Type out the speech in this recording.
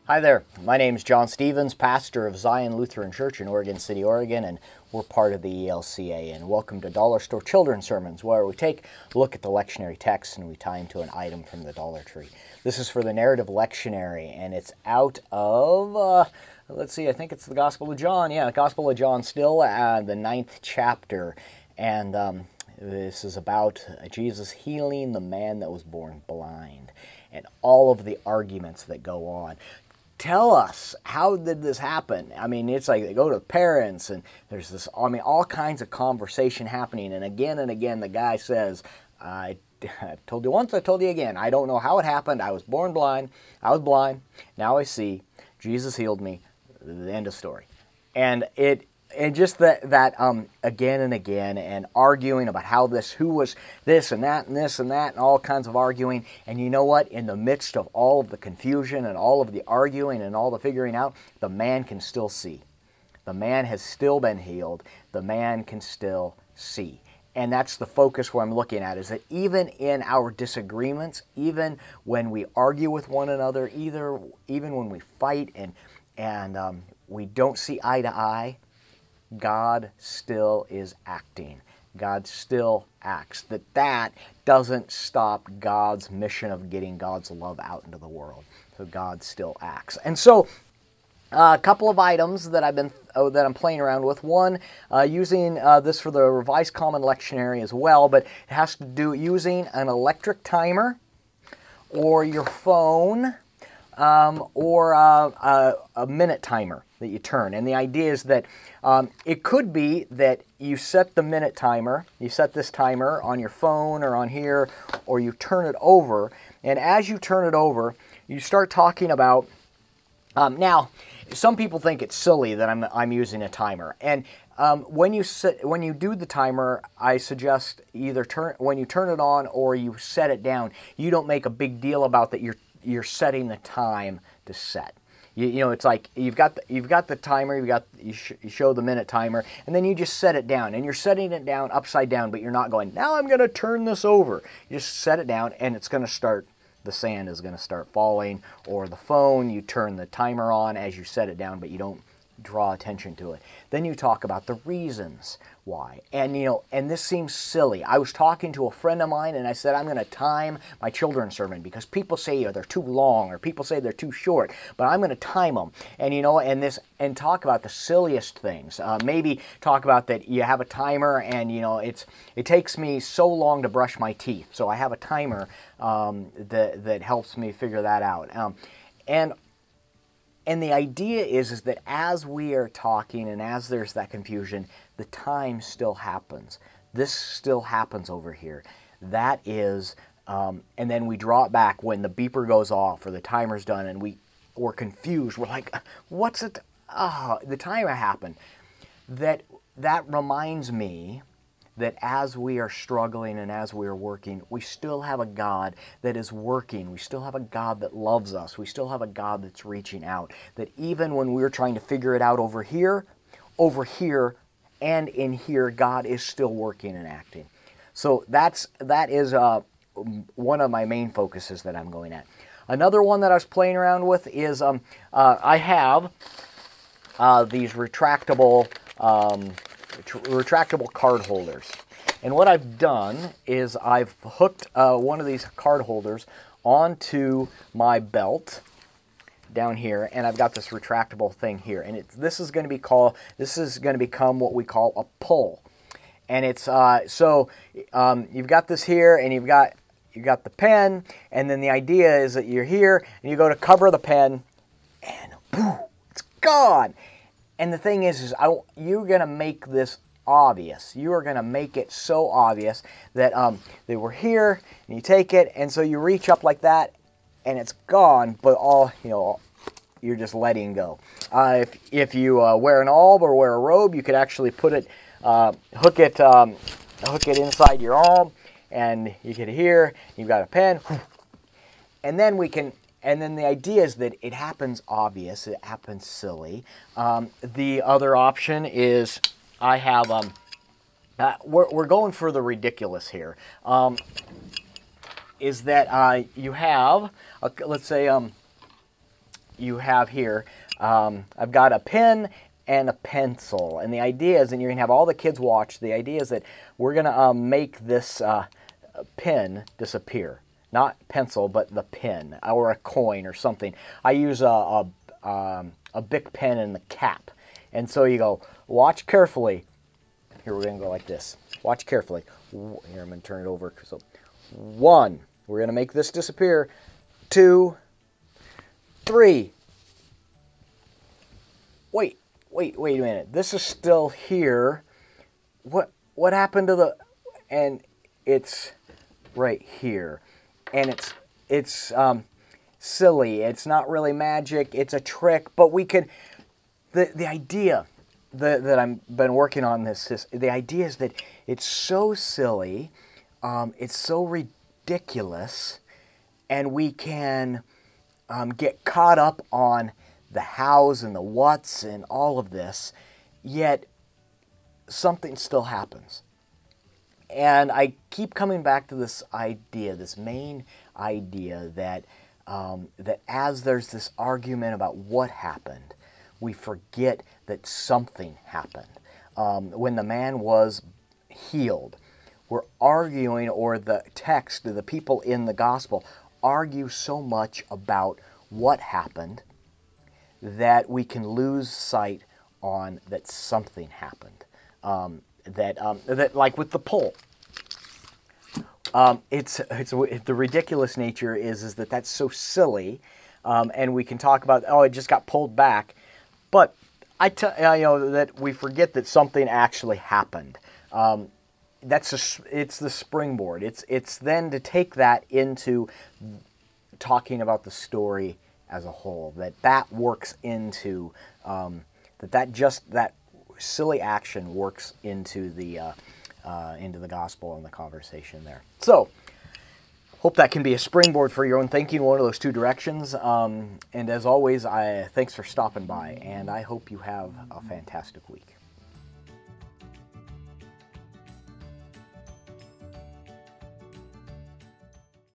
Hi there, my name is John Stevens, pastor of Zion Lutheran Church in Oregon City, Oregon, and we're part of the ELCA. And welcome to Dollar Store Children's Sermons, where we take a look at the lectionary text and we tie them to an item from the Dollar Tree. This is for the narrative lectionary, and it's out of, let's see, I think it's the Gospel of John. Yeah, the Gospel of John, still the 9th chapter. And this is about Jesus healing the man that was born blind and all of the arguments that go on. Tell us, how did this happen? I mean, it's like they go to the parents and there's this, all kinds of conversation happening. And again, the guy says, I told you once, I told you again. I don't know how it happened. I was born blind. I was blind. Now I see. Jesus healed me. The end of story. And just that again and again, and arguing about how who was this and that and this and that, and all kinds of arguing. And you know what? In the midst of all of the confusion and all of the arguing and all the figuring out, the man can still see. The man has still been healed. The man can still see. And that's the focus where I'm looking at, is that even in our disagreements, even when we argue with one another, even when we fight and we don't see eye to eye, God still is acting. God still acts. That doesn't stop God's mission of getting God's love out into the world. So God still acts. And so a couple of items that I'm playing around with. One, using this for the Revised Common Lectionary as well, but it has to do using an electric timer or your phone or a minute timer that you turn. And the idea is that it could be that you set the minute timer, you set this timer on your phone or on here, or you turn it over, and as you turn it over, you start talking about, now, some people think it's silly that I'm using a timer, and when you do the timer, I suggest either when you turn it on or you set it down, you don't make a big deal about that you're setting the time to set. You know, it's like you've got the timer, you show the minute timer, and then you just set it down, and you're setting it down upside down, but you're not going, now I'm going to turn this over. You just set it down, and it's going to start. The sand is going to start falling. Or the phone, you turn the timer on as you set it down, but you don't draw attention to it. Then you talk about the reasons why. And and this seems silly. I was talking to a friend of mine and I said, I'm going to time my children's sermon because people say they're too long or people say they're too short, but I'm going to time them. And and talk about the silliest things. Maybe talk about that you have a timer and it takes me so long to brush my teeth. So I have a timer that helps me figure that out. And the idea is that as we are talking and as there's that confusion, the time still happens. This still happens over here. That is, and then we draw it back when the beeper goes off or the timer's done and we're confused. We're like, what's it? The timer happened. That reminds me that as we are struggling and as we are working, we still have a God that is working. We still have a God that loves us. We still have a God that's reaching out. That even when we're trying to figure it out over here, and in here, God is still working and acting. So that is one of my main focuses that I'm going at. Another one that I was playing around with is I have these retractable card holders. And what I've done is I've hooked one of these card holders onto my belt down here, and I've got this retractable thing here. And this is going to become what we call a pull. And it's you've got this here, and you've got the pen, and then the idea is that you're here and you go to cover the pen, and boom, it's gone. And the thing is you're going to make this obvious. You are going to make it so obvious that they were here, and you take it, and so you reach up like that, and it's gone, but you're just letting go. If you wear an alb or wear a robe, you could actually put it, hook it inside your alb, and you get here. You've got a pen, and then the idea is that it happens obvious, it happens silly. The other option is I have, we're going for the ridiculous here, is that you have, let's say, you have here, I've got a pen and a pencil, and the idea is, and you're going to have all the kids watch, the idea is that we're going to make this pen disappear. Not pencil, but the pen, or a coin or something. I use a Bic pen in the cap. And so you go, watch carefully. Here, we're going to go like this. Watch carefully. Here, I'm going to turn it over. So, 1, we're going to make this disappear. 2, 3. Wait a minute. This is still here. What happened to the... And it's right here. And it's silly. It's not really magic. It's a trick. But we could... The idea that I've been working on this, the idea is that it's so silly, it's so ridiculous, and we can get caught up on the hows and the whats and all of this, yet something still happens. And I keep coming back to this idea, this main idea that, that as there's this argument about what happened, we forget that something happened. When the man was healed, we're arguing, or the text, the people in the gospel argue so much about what happened that we can lose sight on that something happened. That like with the pole. The ridiculous nature is that that's so silly, and we can talk about, oh, it just got pulled back, but that we forget that something actually happened. It's the springboard. It's then to take that into talking about the story as a whole. That works into that silly action works into the gospel and the conversation there. So, hope that can be a springboard for your own thinking, one of those two directions. And as always, thanks for stopping by, and I hope you have a fantastic week.